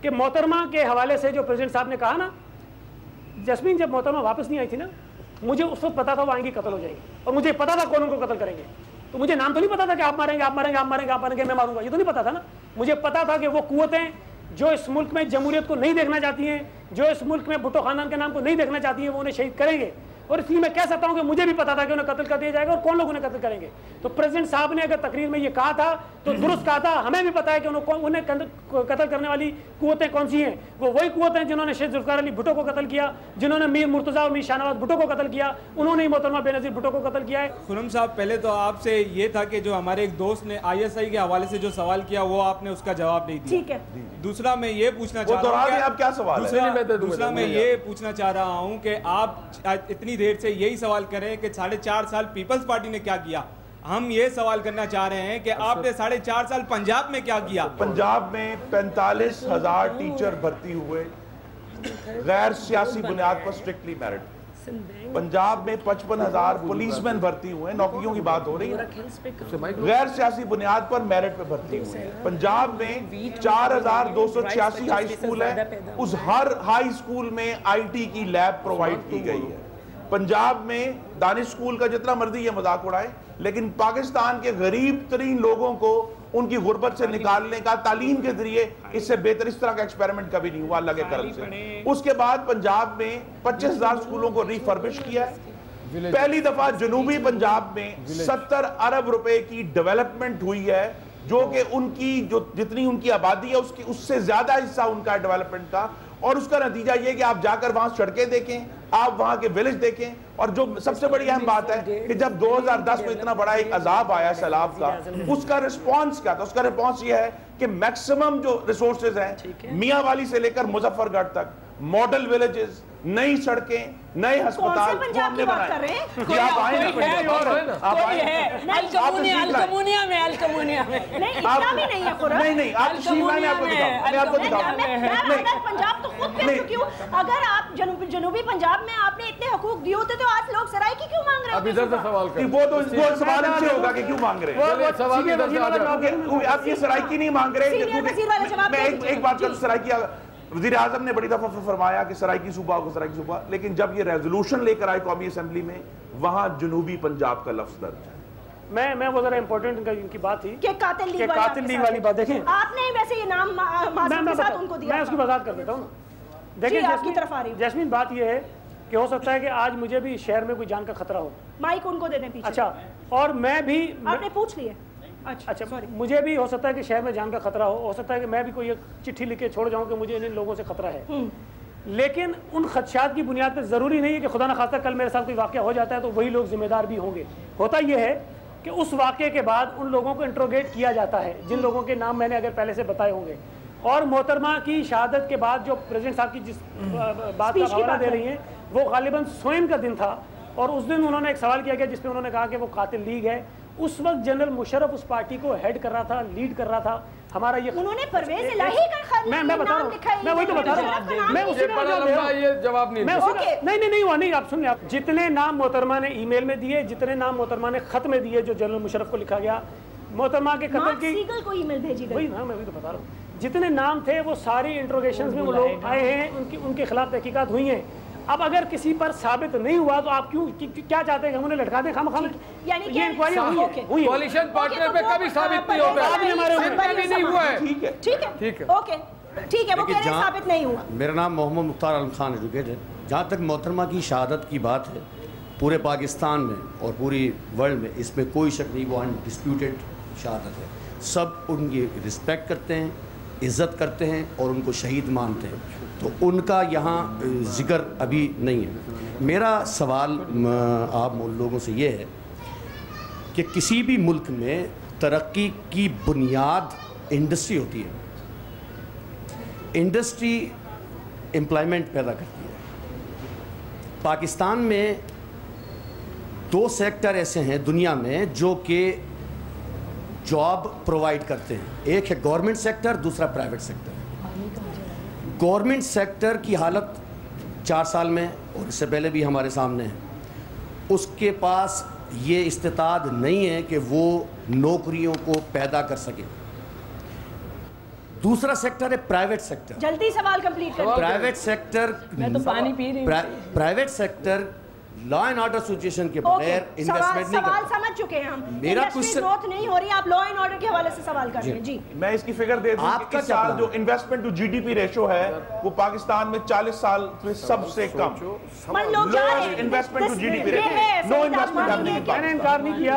कि मोहतरमा के हवाले से जो प्रेसिडेंट साहब ने कहा ना, जैस्मीन जब मोहतरमा वापस नहीं आई थी ना, मुझे उस वक्त पता था वो आएंगी, कत्ल हो जाएगी, और मुझे पता था कौन उनको कत्ल करेंगे। तो मुझे नाम तो नहीं पता था कि आप मारेंगे, आप मारेंगे, आप मारेंगे, आप मारेंगे, मैं मारूंगा, ये तो नहीं पता था ना। मुझे पता था कि वो कुव्वतें जो इस मुल्क में जमहूरियत को नहीं देखना चाहती हैं, जो इस मुल्क में भुट्टो खानदान के नाम को नहीं देखना चाहती है, वो उन्हें शहीद करेंगे। और इसलिए मैं कह सकता हूं कि मुझे भी पता था कि उन्हें कत्ल कर दिया जाएगा और कौन लोग उन्हें कत्ल करेंगे। तो प्रेसिडेंट साहब ने अगर तकरीर में ये कहा था तो दुरुस्त कहा था। हमें भी पता है कि उन्हें कत्ल करने वाली कुव्वतें कौन सी हैं। वो वही कुव्वतें जिन्होंने शेख जुल्फिकार अली भुट्टो को कत्ल किया, जिन्होंने मीर मुर्तज़ा और मीर शाहनवाज भुट्टो को कत्ल किया, उन्होंने ही मोहतरमा बेनज़ीर भुट्टो को कत्ल किया है। खुर्रम साहब, पहले तो आपसे ये था कि जो हमारे एक दोस्त ने ISI के हवाले से जो सवाल किया वो आपने उसका जवाब नहीं दिया। ठीक है। दूसरा मैं ये पूछना चाह रहा हूँ, दूसरा मैं ये पूछना चाह रहा हूँ कि आप इतनी देर से यही सवाल करें कि 4.5 साल पीपल्स पार्टी ने क्या किया। हम ये सवाल करना चाह रहे हैं कि आपने 4.5 साल पंजाब में क्या किया। पंजाब में 45,000 टीचर भर्ती हुए गैर सियासी बुनियाद पर, स्ट्रिक्टली मेरिट। पंजाब में 55,000 पुलिसमैन भर्ती हुए, नौकरियों की बात हो रही है, गैर सियासी बुनियाद पर मेरिट पे भर्ती हुए। पंजाब में 4,286 हाई स्कूल है, उस हर हाई स्कूल में IT की लैब प्रोवाइड की गई है। पंजाब में दानिश स्कूल का जितना मर्जी ये मजाक उड़ाए, लेकिन पाकिस्तान के गरीब तरीन लोगों को उनकी गुर्बत से निकालने का तालीम के जरिए इससे बेहतर इस तरह का एक्सपेरिमेंट कभी नहीं हुआ अल्लाह के करम से। उसके बाद पंजाब में 25,000 स्कूलों को रिफर्बिश किया है। पहली दफा जनूबी पंजाब में 70 अरब रुपए की डेवलपमेंट हुई है, जो कि उनकी जो जितनी उनकी आबादी है उसकी उससे ज्यादा हिस्सा उनका डेवलपमेंट का। और उसका नतीजा ये कि आप जाकर वहां सड़कें देखें, आप वहां के विलेज देखें। और जो सबसे बड़ी अहम बात है कि जब 2010 में इतना बड़ा एक अजाब आया सैलाब का, उसका रिस्पॉन्स क्या था? उसका रिस्पॉन्स ये है कि मैक्सिमम जो रिसोर्सेज हैं मियां वाली से लेकर मुजफ्फरगढ़ तक, मॉडल विलेजेस, नई सड़कें, नए अस्पताल पंजाब की बात कर रहे हैं। आप आए ना, नहीं आप मैं आपको दिखाऊं। पंजाब तो खुद कह चुकी हूँ, अगर आप जनूबी पंजाब में आपने इतने हकूक दिए होते तो आज लोग सराइकी क्यों मांग रहे हैं? अब इधर से सवाल कर, वो सवाल अच्छे होगा कि क्यों मांग रहे हैं। आप ये सराइकी नहीं मांग रहे। मैं एक बात कर, सराइकी वज़ीर आज़म ने बड़ी दफा फरमाया कि सराइकी सूबा होगा, सराइकी सूबा, लेकिन जब ये रेजोल्यूशन लेकर आए कौमी असेंबली में, वहां जनूबी पंजाब का लफ्ज दर्ज है। मैं वो जरा इंपॉर्टेंट इनकी बात थी कि कातिल लीग वाली बात देखें। आपने वैसे ये नाम मासूम के साथ उनको दिया। मैं उसकी वजाहत कर देता हूँ ना। देखिए जैस्मीन, बात ये है कि हो सकता है कि आज मुझे भी शहर में कोई जान का खतरा हो। माइक उनको दे दें पीछे। अच्छा, और मैं भी, आपने पूछ लिया। अच्छा, मुझे भी हो सकता है कि शहर में जान का खतरा हो सकता है कि मैं भी कोई एक चिट्ठी लिख के छोड़ जाऊं कि मुझे इन लोगों से खतरा है। लेकिन उन खदशात की बुनियाद पर जरूरी नहीं है कि खुदा न खास्ता कल मेरे साथ कोई वाकया हो जाता है तो वही लोग जिम्मेदार भी होंगे। होता यह है कि उस वाकये के बाद उन लोगों को इंट्रोगेट किया जाता है जिन लोगों के नाम मैंने अगर पहले से बताए होंगे। और मोहतरमा की शहादत के बाद जो प्रेसिडेंट साहब की जिस बात का हवाला दे रही हैं, वो गालिबन स्वयं का दिन था। और उस दिन उन्होंने एक सवाल किया गया जिसमें उन्होंने कहा कि वो कातिल लीग है। उस वक्त जनरल मुशर्रफ उस पार्टी को हेड कर रहा था, लीड कर रहा था। हमारा ये उन्होंने परवेज इलाही का मैं बता रहा हूँ, मैं वही तो बता रहा हूँ। मैं उसी में जवाब नहीं, नहीं हुआ नहीं। आप सुन ले, आप जितने नाम मोहतरमा ने ईमेल में दिए, जितने नाम मोहतरमा ने खत में दिए जो जनरल मुशर्रफ को लिखा गया, मोहतरमा के कत्ल की को ईमेल भेजी गई, वही मैं वही तो बता रहा हूँ। जितने नाम थे वो सारी इंट्रोगेशंस में वो लोग आए हैं, उनके खिलाफ तहकीकात हुई हैं। अब अगर किसी पर साबित नहीं हुआ तो आप क्यों क्या चाहते हैं कि हम उन्हें लटका दें? यानी ये इंक्वायरी हुई है। कोalition पार्टनर पे कभी साबित नहीं होता, हमारे नहीं हुआ है। ठीक है, ओके, ठीक है, वो कह रहे हैं साबित नहीं हुआ। मेरा नाम मोहम्मद मुख्तार आलम खान एजुकेट है। जहाँ तक मोहतरमा की शहादत की बात है, पूरे पाकिस्तान में और पूरी वर्ल्ड में इसमें कोई शक नहीं, वो अनडिस्प्यूटेड शहादत है। सब उनकी रिस्पेक्ट करते हैं, इज़्ज़त करते हैं और उनको शहीद मानते हैं, तो उनका यहाँ जिक्र अभी नहीं है। मेरा सवाल आप लोगों से ये है कि किसी भी मुल्क में तरक्की की बुनियाद इंडस्ट्री होती है। इंडस्ट्री एम्प्लॉयमेंट पैदा करती है। पाकिस्तान में 2 सेक्टर ऐसे हैं दुनिया में जो कि जॉब प्रोवाइड करते हैं। एक है गवर्नमेंट सेक्टर, दूसरा प्राइवेट सेक्टर। गवर्नमेंट सेक्टर की हालत 4 साल में और इससे पहले भी हमारे सामने है, उसके पास ये इस्तेताद नहीं है कि वो नौकरियों को पैदा कर सके। दूसरा सेक्टर है प्राइवेट सेक्टर। जल्दी सवाल कंप्लीट करें। प्राइवेट सेक्टर, मैं तो पानी पी रही हूँ। Private sector law and order situation के बगैर इन्वेस्टमेंट नहीं सवाल करता। समझ चुके हैं हम। मेरा इंडस्ट्री ग्रोथ नहीं हो रही, आप लॉ एंड ऑर्डर के हवाले से सवाल कर रहे हैं। जी मैं इसकी फिगर दे दूं कि इस साल जो इन्वेस्टमेंट टू जीडीपी रेशो है वो पाकिस्तान में 40 साल में सबसे कम। Investment to GDP ratio, no investment happening. मैंने इनकार नहीं किया।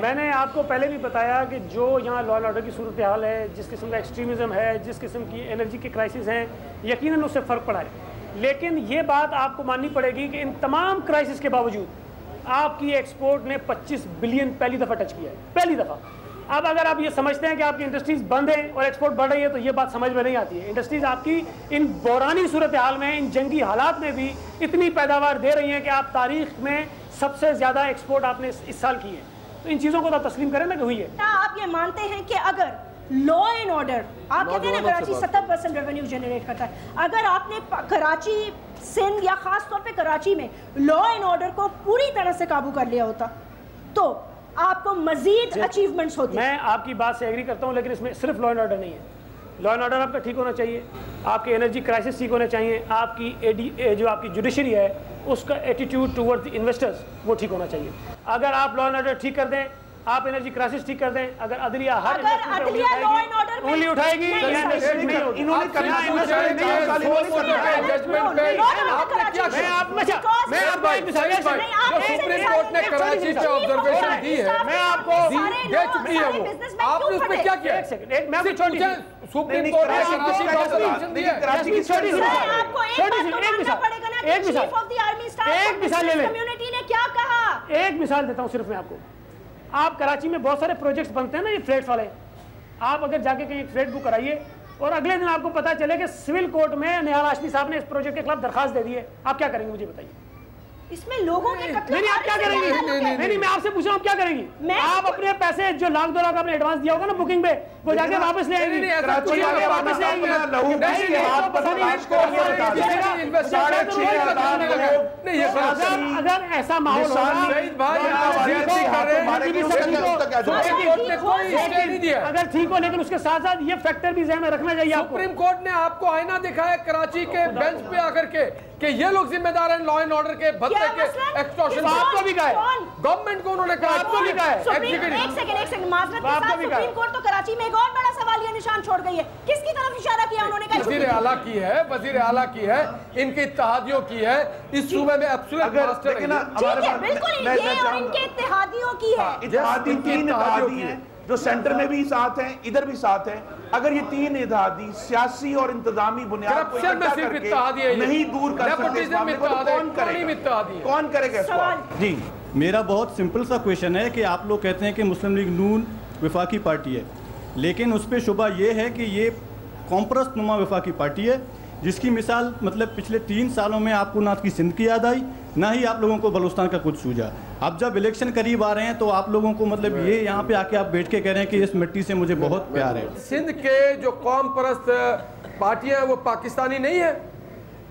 मैंने आपको पहले भी बताया कि जो यहाँ लॉ एंड ऑर्डर की सूरत हाल है, जिस किस्म का एक्सट्रीमिज्म है, जिस किस्म की एनर्जी के क्राइसिस हैं, यकीनन उससे फ़र्क पड़ा है। लेकिन ये बात आपको माननी पड़ेगी कि इन तमाम क्राइसिस के बावजूद आपकी एक्सपोर्ट ने 25 बिलियन पहली दफ़ा टच किया है, पहली दफ़ा। अब अगर आप ये समझते हैं कि आपकी इंडस्ट्रीज बंद है और एक्सपोर्ट बढ़ रही है तो ये बात समझ में नहीं आती है। इंडस्ट्रीज आपकी इन बहरानी सूरत हाल में, इन जंगी हालात में भी इतनी पैदावार दे रही हैं कि आप तारीख में सबसे ज़्यादा एक्सपोर्ट आपने इस साल की है। तो इन चीज़ों को तो आप तस्लीम करें ना कि हुई है। आप ये मानते हैं कि अगर लॉ एंड ऑर्डर, आप कहते हैं ना कराची 70% रेवेन्यू जनरेट करता है, अगर आपने कराची, सिंध या खास तौर पे कराची में लॉ एंड ऑर्डर को पूरी तरह से काबू कर लिया होता तो आपको मजीद अचीवमेंट्स होती। मैं आपकी बात से एग्री करता हूं, लेकिन इसमें सिर्फ लॉ एंड ऑर्डर नहीं है। लॉ एंड ऑर्डर आपका ठीक होना चाहिए, आपके एनर्जी क्राइसिस ठीक होने चाहिए, आपकी जो आपकी जुडिशरी है उसका एटीट्यूड टुवर्ड्स द इन्वेस्टर्स वो ठीक होना चाहिए। अगर आप लॉ एंड ऑर्डर ठीक कर दें, आप एनर्जी क्राइसिस ठीक कर दें, अगर अदलिया हर उंगली उठाएगी, इन्होंने करना सुप्रीम कोर्ट ने कराची पे ऑब्जर्वेशन दी है, मैं आपको दे चुकी है, वो आपने उस पर क्या किया? सुप्रीम कोर्ट ने कराची पे ऑब्जर्वेशन दी है। एक मिसाल ले लें, कम्युनिटी ने क्या कहा? एक मिसाल देता हूँ सिर्फ मैं आपको। आप कराची में बहुत सारे प्रोजेक्ट्स बनते हैं ना, ये फ्लैट्स वाले, आप अगर जाके कहीं फ्लैट बुक कराइए और अगले दिन आपको पता चले कि सिविल कोर्ट में निहाल हाशमी साहब ने इस प्रोजेक्ट के खिलाफ दरखास्त दे दी है, आप क्या करेंगे मुझे बताइए? इसमें लोगों के नहीं, आप क्या करेंगी? नहीं, मैं आपसे पूछ रहा हूँ, क्या करेंगी आप? अपने पैसे जो लाख 2 लाख आपने एडवांस दिया होगा ना बुकिंग पे, वो जाके वापस ले आएंगी, वापस ले आएंगी। अगर ऐसा माहौल अगर ठीक हो, लेकिन उसके साथ साथ ये फैक्टर भी ध्यान में रखना चाहिए। सुप्रीम कोर्ट ने आपको आईना दिखाया कराची के बेंच पे आकर के कि ये लोग जिम्मेदार हैं लॉ एंड ऑर्डर के भत्ते के एक्सटॉर्शन। आपको भी कहा है, गवर्नमेंट को उन्होंने कहा, आपको भी कहा है। एक सेकंड माजरत के साथ सुप्रीम कोर्ट तो कराची में एक और बड़ा सवाल ये निशान छोड़ गई है, किसकी तरफ इशारा किया उन्होंने? कहा वजीर आला की है, वजीर आला की है, इनके इत्तेहादियों की है, इस सूबे में एब्सोल्यूट मास्टर है। ठीक है, बिल्कुल ये और इनके इत्तेहादियों की है। इत्तेहादी 3 इत्तेहादी हैं जो सेंटर में भी साथ हैं, इधर भी साथ हैं। अगर ये 3 इत्तेहादी सियासी और इंतजामी बुनियाद को इकट्ठा करके नहीं दूर कर सकते इस मामले को, तो कौन करेगा? कौन करेगा इसको? जी, मेरा बहुत सिंपल सा क्वेश्चन है कि आप लोग कहते हैं कि मुस्लिम लीग नून वफाकी पार्टी है, लेकिन उस पर शुबा ये है कि ये कॉम्प्रस नुमा वफाकी पार्टी है, जिसकी मिसाल मतलब पिछले 3 सालों में आपको ना की सिंध की याद आई, ना ही आप लोगों को बलूचिस्तान का कुछ सूझा। अब जब इलेक्शन करीब आ रहे हैं तो आप लोगों को मतलब ये यहाँ पे आके आप बैठ के कह रहे हैं कि इस मिट्टी से मुझे बहुत प्यार है। सिंध के जो कौम परस्त पार्टियां हैं वो पाकिस्तानी नहीं है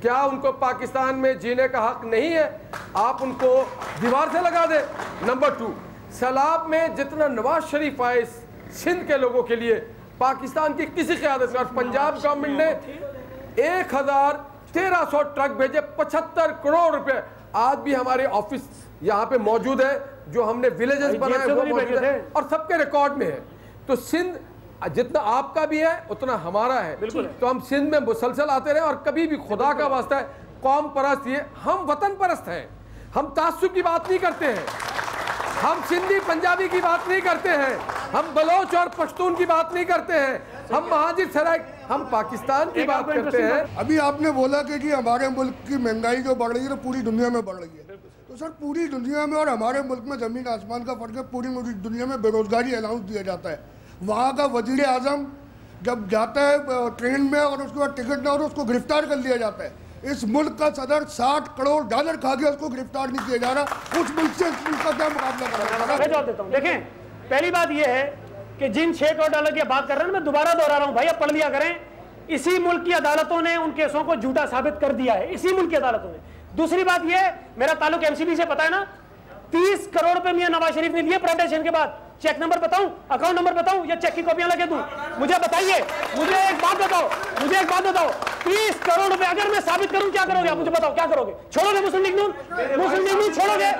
क्या? उनको पाकिस्तान में जीने का हक नहीं है? आप उनको दीवार से लगा दे। नंबर 2, सैलाब में जितना नवाज शरीफ आए सिंध के लोगों के लिए, पाकिस्तान की किसी क़यादत में, और पंजाब गवर्नमेंट ने 1300 ट्रक भेजे, 75 करोड़ रुपए। आज भी हमारे ऑफिस यहाँ पे मौजूद है, जो हमने विलेजेस बनाए वो मौजूद है और सबके रिकॉर्ड में है। तो सिंध जितना आपका भी है उतना हमारा है, तो हम सिंध में मुसलसल आते रहे और कभी भी खुदा का वास्ता है कौम परस्त, ये हम वतन परस्त हैं। हम तासुब की बात नहीं करते हैं, हम सिंधी पंजाबी की बात नहीं करते हैं, हम बलोच और पश्तून की बात नहीं करते हैं, हम महाजिर सराय, हम पाकिस्तान की बात करते हैं। अभी आपने बोला कि हमारे मुल्क की महंगाई जो बढ़ रही है पूरी दुनिया में बढ़ रही है, तो सर पूरी दुनिया में और हमारे मुल्क में ज़मीन आसमान का फ़र्क है। पूरी दुनिया में बेरोज़गारी अनाउंस दिया जाता है, वहाँ का वज़ीर आज़म जब जाता है ट्रेन में और उसके बाद टिकट ना हो तो उसको गिरफ्तार कर लिया जाता है। इस मुल्क का सदर $60 करोड़ खा गया, उसको गिरफ्तार नहीं किया जा रहा। उस मुल्क से इस मुल्क का क्या मुकाबला करा? मैं जवाब देता हूँ। देखें, पहली बात यह है कि जिन $6 करोड़ की बात कर रहे हैं, मैं दोबारा दोहरा रहा हूँ भाई, अब पढ़ लिया करें। इसी मुल्क की अदालतों ने उन केसों को झूठा साबित कर दिया है, इसी मुल्क की अदालतों ने। दूसरी बात यह, मेरा ताल्लुक एमसीबी से पता है ना, 30 करोड़ रुपए मियां नवाज शरीफ ने दिए प्रोटेक्शन के बाद, चेक नंबर बताऊं, अकाउंट नंबर बताऊं या चेक की कॉपियां लगा दूं? मुझे बताइए, मुझे एक बात बताओ, 30 करोड़ रुपए अगर मैं साबित करूं क्या करोगे आप? मुझे बताओ क्या करोगे? छोड़ोगे मुस्लिम लीग नून? मुस्लिम लीग नून छोड़ोगे?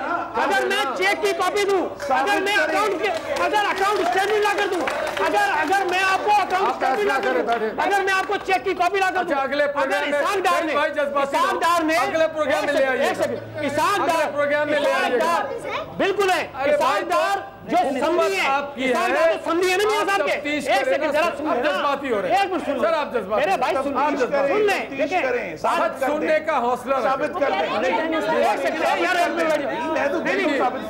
अगर मैं चेक की कॉपी दूं, अगर मैं अकाउंट स्टेटमेंट ला कर दूं, अगर मैं आपको अकाउंट स्टेटमेंट ला कर दूं, अगर मैं आपको चेक की कॉपी ला कर दूं, अगले प्रोग्राम में बिल्कुल है इसाकदार जो संधि है, संधि है ना मियां साहब के। एक सेकंड जरा सुन, जज्बाती हो रहे हैं, एक मिनट सुन सर, आप जज्बाती मेरे भाई सुन लें, देखिए सुनने का हौसला साबित कर दें। एक सेकंड यार,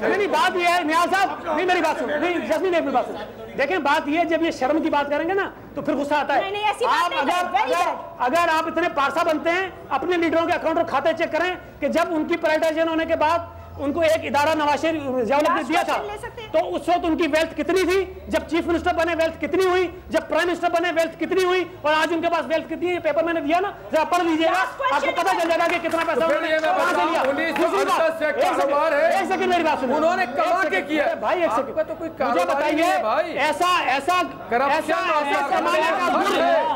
नहीं बात ये है मियां साहब, नहीं मेरी बात सुन, नहीं जस्मीन एक बात सुन। देखें बात ये, जब ये शर्म की बात करेंगे ना तो फिर गुस्सा आता है। अगर आप इतने पारसा बनते हैं, अपने लीडरों के अकाउंट और खाते चेक करें कि जब उनकी प्राइवेटाइजेशन होने के बाद उनको एक इदारा नवाज शरीफ ने दिया था, तो उस वक्त उनकी वेल्थ कितनी थी? जब चीफ मिनिस्टर बने वेल्थ कितनी हुई? जब प्राइम मिनिस्टर बने वेल्थ कितनी हुई? और आज उनके पास वेल्थ कितनी है? पेपर मैंने दिया ना, जरा पढ़ लीजिएगा, आपको पता चल जाएगा कि कितना पैसा उन्होंने कहां से लिया। एक सेकंड मेरी बात सुनो, उन्होंने कमा के किया भाई, एक सेकंड तो कोई मुझे बताइए, ऐसा कमाने का गुण,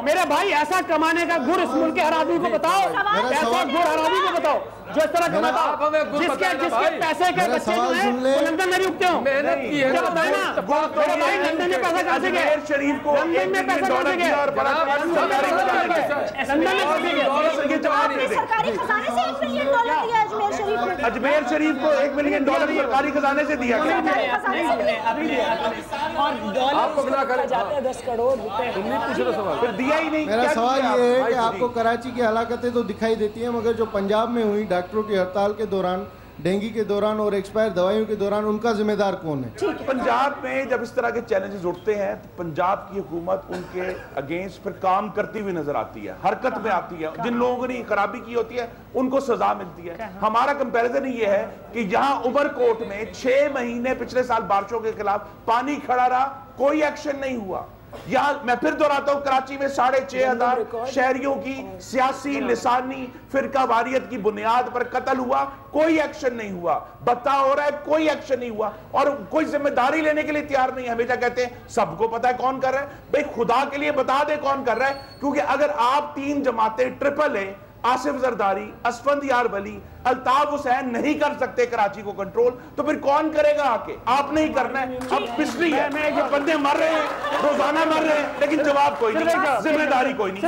मेरे भाई ऐसा कमाने का गुण इस मुल्क के हर आदमी को बताओ, ऐसा गुण हर आदमी को बताओ जो इस तरह कमाता, जिसके पैसे के बच्चे जो हैं वो लंदन में रुकते हो, मेहनत की है, बताए ना मेरे भाई, लंदन में पैसा कहां से गया? शरीफ को लंदन में पैसा कहां से गया? सरकारी खजाने से $1 मिलियन दिया अजमेर शरीफ ने। अजमेर शरीफ को $1 मिलियन सरकारी खजाने से दिया गया। आपको बिना करे जाते हैं 10 करोड़ रुपए, फिर दिया ही नहीं। मेरा सवाल ये है कि आपको कराची की हलाकतें तो दिखाई देती हैं, मगर जो पंजाब में हुई डॉक्टरों की हड़ताल के दौरान, डेंगू के दौरान और एक्सपायर दवाइयों के दौरान, उनका जिम्मेदार कौन है? पंजाब में जब इस तरह के चैलेंजेस उठते हैं तो पंजाब की हुकूमत उनके अगेंस्ट फिर काम करती हुई नजर आती है, हरकत में आती है। जिन लोगों ने खराबी की होती है उनको सजा मिलती है। हमारा कंपैरिजन ये है कि जहां उमरकोट में 6 महीने पिछले साल बारिशों के खिलाफ पानी खड़ा रहा, कोई एक्शन नहीं हुआ। यहां मैं फिर दोहराता हूं, कराची में 6,500 शहरियों की सियासी, लिसानी, फिरका वारियत की बुनियाद पर कत्ल हुआ, कोई एक्शन नहीं हुआ। बता हो रहा है, कोई एक्शन नहीं हुआ और कोई जिम्मेदारी लेने के लिए तैयार नहीं। हमेशा कहते हैं सबको पता है कौन कर रहा है। भाई खुदा के लिए बता दे कौन कर रहा है, क्योंकि अगर आप 3 जमातें ट्रिपल आसिफ जरदारी, असफंदियार वली, अल्ताफ हुसैन नहीं कर सकते कराची को कंट्रोल, तो फिर कौन करेगा आके? आपने ही करना है। अब पिछली है, ये बंदे मर रहे हैं, रोजाना मर रहे हैं, लेकिन जवाब कोई नहीं, जिम्मेदारी कोई नहीं।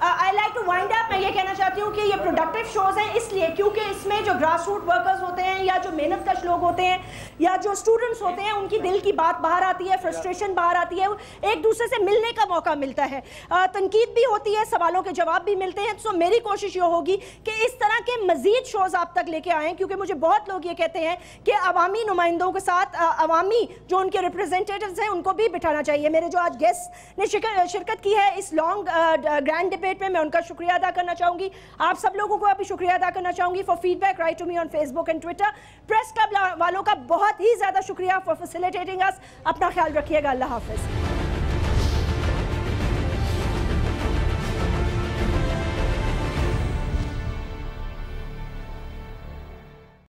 I like to wind up. मैं ये कहना चाहती हूँ कि ये प्रोडक्टिव शोज हैं इसलिए क्योंकि इसमें जो ग्रास रूट वर्कर्स होते हैं या जो मेहनत कश लोग होते हैं या जो स्टूडेंट्स होते हैं, उनकी दिल की बात बाहर आती है, फ्रस्ट्रेशन बाहर आती है, एक दूसरे से मिलने का मौका मिलता है, तनकीद भी होती है, सवालों के जवाब भी मिलते हैं। तो मेरी कोशिश ये होगी कि इस तरह के मजीद शोज आप तक लेके आए, क्योंकि मुझे बहुत लोग ये कहते हैं कि अवामी नुमाइंदों के साथ अवामी जो उनके रिप्रेजेंटेटिव्स हैं उनको भी बिठाना चाहिए। मेरे जो आज गेस्ट ने शिरकत की है इस लॉन्ग ग्रैंड डिबेट में, मैं उनका शुक्रिया अदा करना चाहूंगी। आप सब लोगों को अभी शुक्रिया अदा करना चाहूंगी for feedback, write to me on Facebook and Twitter. Press club वालों का बहुत ही ज्यादा शुक्रिया फॉर फैसिलिटेटिंग अस। अपना ख्याल रखिएगा, अल्लाह हाफिज।